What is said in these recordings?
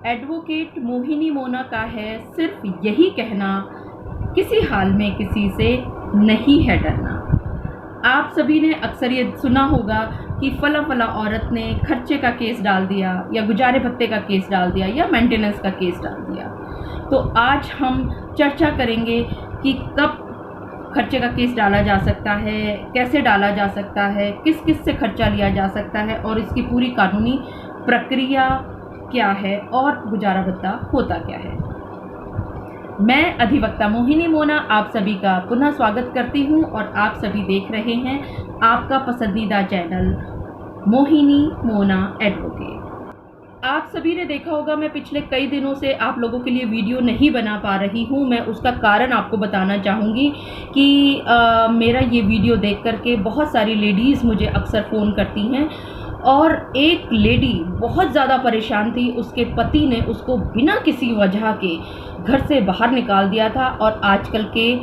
Advocate Mohini Mona का है सिर्फ यही कहना, किसी हाल में किसी से नहीं है डरना। आप सभी ने अक्सर ये सुना होगा कि फला फला औरत ने खर्चे का केस डाल दिया या गुजारे भत्ते का केस डाल दिया या मेंटेनेंस का केस डाल दिया। तो आज हम चर्चा करेंगे कि कब खर्चे का केस डाला जा सकता है, कैसे डाला जा सकता है, किस किस से खर्चा लिया जा सकता है और इसकी पूरी कानूनी प्रक्रिया क्या है और गुजारा भत्ता होता क्या है। मैं अधिवक्ता मोहिनी मोना आप सभी का पुनः स्वागत करती हूं और आप सभी देख रहे हैं आपका पसंदीदा चैनल मोहिनी मोना एडवोकेट। आप सभी ने देखा होगा मैं पिछले कई दिनों से आप लोगों के लिए वीडियो नहीं बना पा रही हूं। मैं उसका कारण आपको बताना चाहूँगी कि मेरा ये वीडियो देख करके बहुत सारी लेडीज़ मुझे अक्सर फ़ोन करती हैं और एक लेडी बहुत ज़्यादा परेशान थी। उसके पति ने उसको बिना किसी वजह के घर से बाहर निकाल दिया था और आजकल के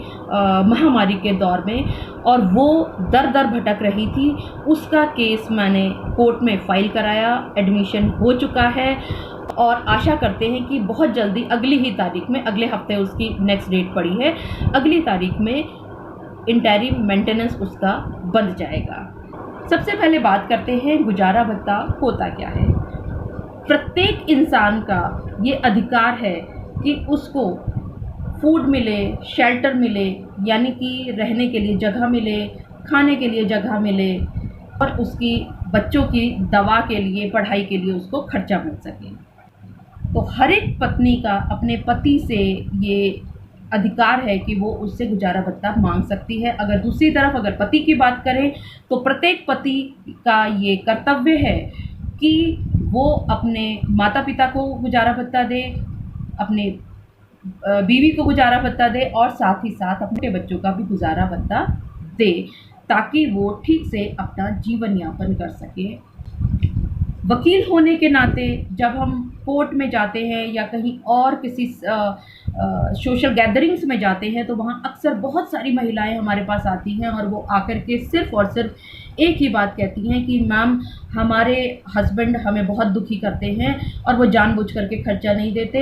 महामारी के दौर में और वो दर दर भटक रही थी। उसका केस मैंने कोर्ट में फ़ाइल कराया, एडमिशन हो चुका है और आशा करते हैं कि बहुत जल्दी अगली ही तारीख में, अगले हफ्ते उसकी नेक्स्ट डेट पड़ी है, अगली तारीख में इंटरिम मेंटेनेंस उसका बंध जाएगा। सबसे पहले बात करते हैं गुजारा भत्ता होता क्या है। प्रत्येक इंसान का ये अधिकार है कि उसको फूड मिले, शेल्टर मिले, यानी कि रहने के लिए जगह मिले, खाने के लिए जगह मिले और उसकी बच्चों की दवा के लिए, पढ़ाई के लिए उसको खर्चा मिल सके। तो हर एक पत्नी का अपने पति से ये अधिकार है कि वो उससे गुजारा भत्ता मांग सकती है। अगर दूसरी तरफ अगर पति की बात करें तो प्रत्येक पति का ये कर्तव्य है कि वो अपने माता पिता को गुजारा भत्ता दे, अपने बीवी को गुजारा भत्ता दे और साथ ही साथ अपने बच्चों का भी गुजारा भत्ता दे, ताकि वो ठीक से अपना जीवन यापन कर सके। वकील होने के नाते जब हम कोर्ट में जाते हैं या कहीं और किसी सोशल गैदरिंग्स में जाते हैं तो वहाँ अक्सर बहुत सारी महिलाएं हमारे पास आती हैं और वो आकर के सिर्फ़ और सिर्फ एक ही बात कहती हैं कि मैम हमारे हस्बैंड हमें बहुत दुखी करते हैं और वो जानबूझ करके खर्चा नहीं देते,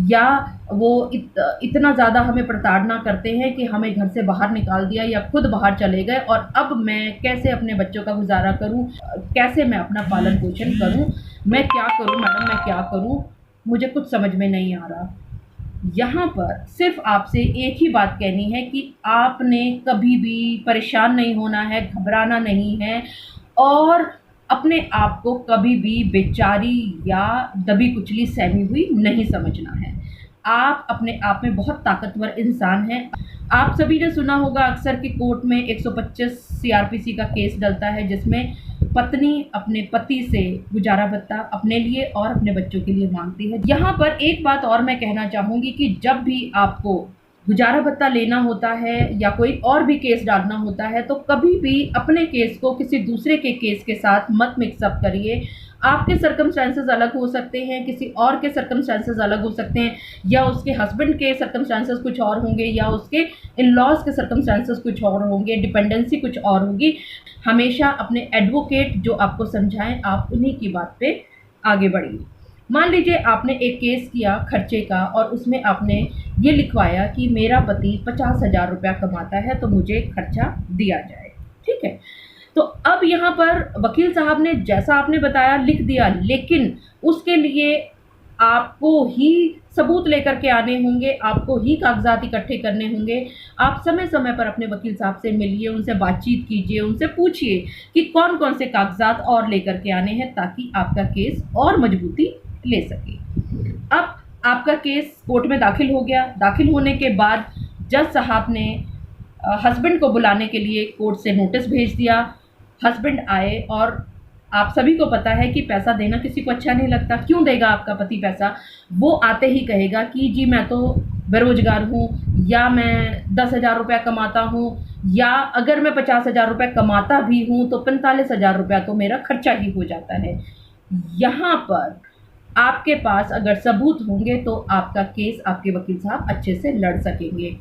या वो इतना ज़्यादा हमें प्रताड़ना करते हैं कि हमें घर से बाहर निकाल दिया या खुद बाहर चले गए और अब मैं कैसे अपने बच्चों का गुजारा करूं, कैसे मैं अपना पालन पोषण करूं, मैं क्या करूं मैडम, मैं क्या करूं, मुझे कुछ समझ में नहीं आ रहा। यहाँ पर सिर्फ आपसे एक ही बात कहनी है कि आपने कभी भी परेशान नहीं होना है, घबराना नहीं है और अपने आप को कभी भी बेचारी या दबी कुचली सहमी हुई नहीं समझना है। आप अपने आप में बहुत ताकतवर इंसान हैं। आप सभी ने सुना होगा अक्सर कि कोर्ट में 125 सीआरपीसी का केस डलता है जिसमें पत्नी अपने पति से गुजारा भत्ता अपने लिए और अपने बच्चों के लिए मांगती है। यहाँ पर एक बात और मैं कहना चाहूँगी कि जब भी आपको गुजारा भत्ता लेना होता है या कोई और भी केस डालना होता है तो कभी भी अपने केस को किसी दूसरे के केस के साथ मत मिक्सअप करिए। आपके सर्कमस्टांसेस अलग हो सकते हैं, किसी और के सर्कमस्टांसेस अलग हो सकते हैं, या उसके हस्बैंड के सर्कमस्टांसेस कुछ और होंगे या उसके इन लॉज के सर्कमस्टांसेस कुछ और होंगे, डिपेंडेंसी कुछ और होगी। हमेशा अपने एडवोकेट जो आपको समझाएं आप उन्हीं की बात पे आगे बढ़िए। मान लीजिए आपने एक केस किया खर्चे का और उसमें आपने ये लिखवाया कि मेरा पति 50,000 रुपया कमाता है तो मुझे खर्चा दिया जाए, ठीक है। तो अब यहाँ पर वकील साहब ने जैसा आपने बताया लिख दिया, लेकिन उसके लिए आपको ही सबूत लेकर के आने होंगे, आपको ही कागजात इकट्ठे करने होंगे। आप समय समय पर अपने वकील साहब से मिलिए, उनसे बातचीत कीजिए, उनसे पूछिए कि कौन कौन से कागजात और लेकर के आने हैं ताकि आपका केस और मजबूती ले सके। अब आपका केस कोर्ट में दाखिल हो गया। दाखिल होने के बाद जज साहब ने हस्बैंड को बुलाने के लिए कोर्ट से नोटिस भेज दिया। हस्बैंड आए और आप सभी को पता है कि पैसा देना किसी को अच्छा नहीं लगता। क्यों देगा आपका पति पैसा? वो आते ही कहेगा कि जी मैं तो बेरोजगार हूँ, या मैं 10,000 रुपया कमाता हूँ, या अगर मैं 50,000 रुपया कमाता भी हूँ तो 45,000 रुपया तो मेरा खर्चा ही हो जाता है। यहाँ पर आपके पास अगर सबूत होंगे तो आपका केस आपके वकील साहब अच्छे से लड़ सकेंगे।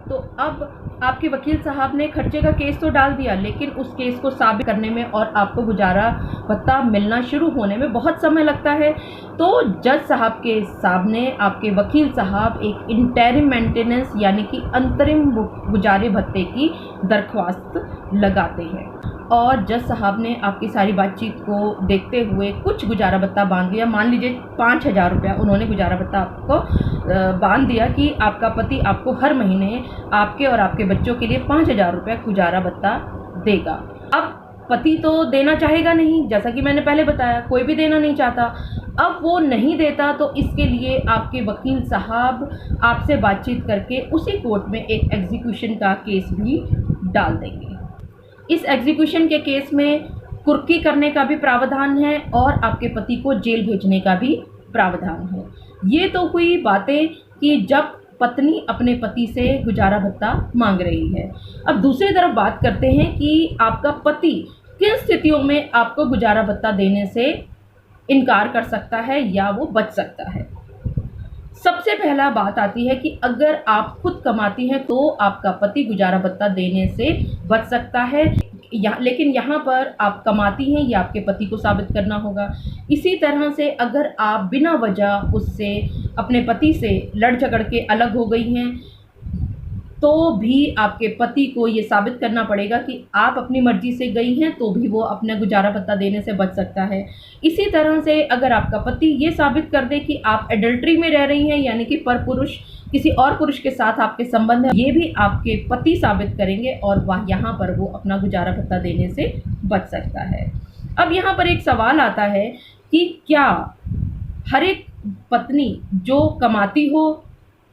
तो अब आपके वकील साहब ने खर्चे का केस तो डाल दिया, लेकिन उस केस को साबित करने में और आपको गुजारा भत्ता मिलना शुरू होने में बहुत समय लगता है। तो जज साहब के सामने आपके वकील साहब एक इंटरिम मेंटेनेंस यानी कि अंतरिम गुजारे भत्ते की दरख्वास्त लगाते हैं, और जज साहब ने आपकी सारी बातचीत को देखते हुए कुछ गुजारा भत्ता बांध दिया। मान लीजिए 5,000 रुपया उन्होंने गुजारा भत्ता आपको बांध दिया कि आपका पति आपको हर महीने आपके और आपके बच्चों के लिए 5,000 रुपया गुजारा भत्ता देगा। अब पति तो देना चाहेगा नहीं, जैसा कि मैंने पहले बताया, कोई भी देना नहीं चाहता। अब वो नहीं देता तो इसके लिए आपके वकील साहब आपसे बातचीत करके उसी कोर्ट में एक एग्जीक्यूशन का केस भी डाल देंगे। इस एग्जीक्यूशन के केस में कुर्की करने का भी प्रावधान है और आपके पति को जेल भेजने का भी प्रावधान है। ये तो हुई बातें कि जब पत्नी अपने पति से गुजारा भत्ता मांग रही है। अब दूसरी तरफ बात करते हैं कि आपका पति किन स्थितियों में आपको गुजारा भत्ता देने से इनकार कर सकता है या वो बच सकता है। सबसे पहला बात आती है कि अगर आप खुद कमाती हैं तो आपका पति गुजारा भत्ता देने से बच सकता है, लेकिन यहाँ पर आप कमाती हैं ये आपके पति को साबित करना होगा। इसी तरह से अगर आप बिना वजह उससे अपने पति से लड़ झगड़ के अलग हो गई हैं तो भी आपके पति को ये साबित करना पड़ेगा कि आप अपनी मर्जी से गई हैं, तो भी वो अपना गुजारा भत्ता देने से बच सकता है। इसी तरह से अगर आपका पति ये साबित कर दे कि आप एडल्ट्री में रह रही हैं, यानी कि परपुरुष किसी और पुरुष के साथ आपके संबंध है, ये भी आपके पति साबित करेंगे और वह यहाँ पर वो अपना गुजारा भत्ता देने से बच सकता है। अब यहाँ पर एक सवाल आता है कि क्या हर एक पत्नी जो कमाती हो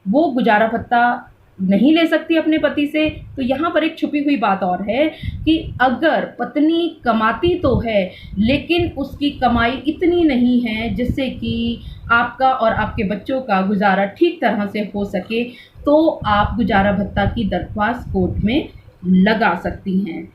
वो गुजारा भत्ता नहीं ले सकती अपने पति से? तो यहाँ पर एक छुपी हुई बात और है कि अगर पत्नी कमाती तो है लेकिन उसकी कमाई इतनी नहीं है जिससे कि आपका और आपके बच्चों का गुजारा ठीक तरह से हो सके, तो आप गुजारा भत्ता की दरख्वास्त कोर्ट में लगा सकती हैं।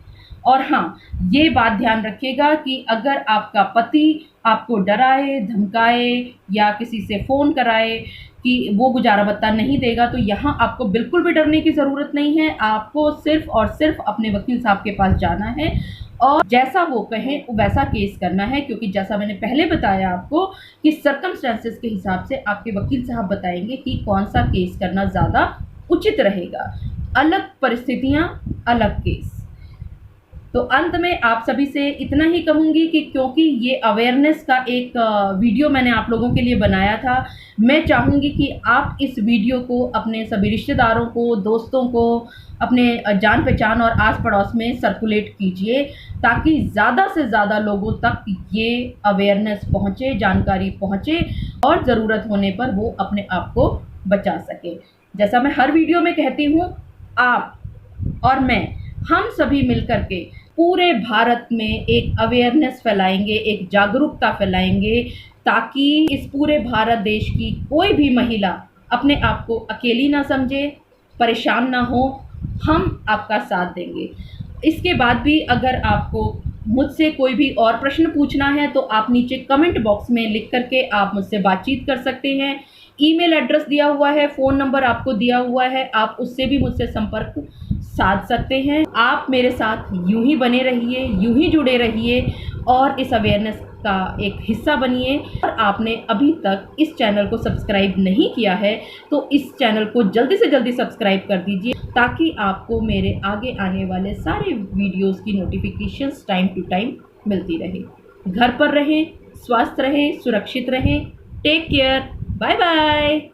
और हाँ, ये बात ध्यान रखिएगा कि अगर आपका पति आपको डराए, धमकाए या किसी से फ़ोन कराए कि वो गुजारा भत्ता नहीं देगा, तो यहाँ आपको बिल्कुल भी डरने की ज़रूरत नहीं है। आपको सिर्फ़ और सिर्फ अपने वकील साहब के पास जाना है और जैसा वो कहें वैसा केस करना है, क्योंकि जैसा मैंने पहले बताया आपको कि सर्कमस्टेंसेस के हिसाब से आपके वकील साहब बताएंगे कि कौन सा केस करना ज़्यादा उचित रहेगा। अलग परिस्थितियाँ, अलग केस। तो अंत में आप सभी से इतना ही कहूँगी कि क्योंकि ये अवेयरनेस का एक वीडियो मैंने आप लोगों के लिए बनाया था, मैं चाहूँगी कि आप इस वीडियो को अपने सभी रिश्तेदारों को, दोस्तों को, अपने जान पहचान और आस पड़ोस में सर्कुलेट कीजिए ताकि ज़्यादा से ज़्यादा लोगों तक ये अवेयरनेस पहुँचे, जानकारी पहुँचे और ज़रूरत होने पर वो अपने आप को बचा सके। जैसा मैं हर वीडियो में कहती हूँ, आप और मैं, हम सभी मिलकर के पूरे भारत में एक अवेयरनेस फैलाएंगे, एक जागरूकता फैलाएंगे ताकि इस पूरे भारत देश की कोई भी महिला अपने आप को अकेली ना समझे, परेशान ना हो। हम आपका साथ देंगे। इसके बाद भी अगर आपको मुझसे कोई भी और प्रश्न पूछना है तो आप नीचे कमेंट बॉक्स में लिख करके आप मुझसे बातचीत कर सकते हैं। ईमेल एड्रेस दिया हुआ है, फ़ोन नंबर आपको दिया हुआ है, आप उससे भी मुझसे संपर्क साध सकते हैं। आप मेरे साथ यूं ही बने रहिए, यूं ही जुड़े रहिए और इस अवेयरनेस का एक हिस्सा बनिए। और आपने अभी तक इस चैनल को सब्सक्राइब नहीं किया है तो इस चैनल को जल्दी से जल्दी सब्सक्राइब कर दीजिए ताकि आपको मेरे आगे आने वाले सारे वीडियोस की नोटिफिकेशंस टाइम टू टाइम मिलती रहे। घर पर रहें, स्वस्थ रहें, सुरक्षित रहें। Take care, bye bye.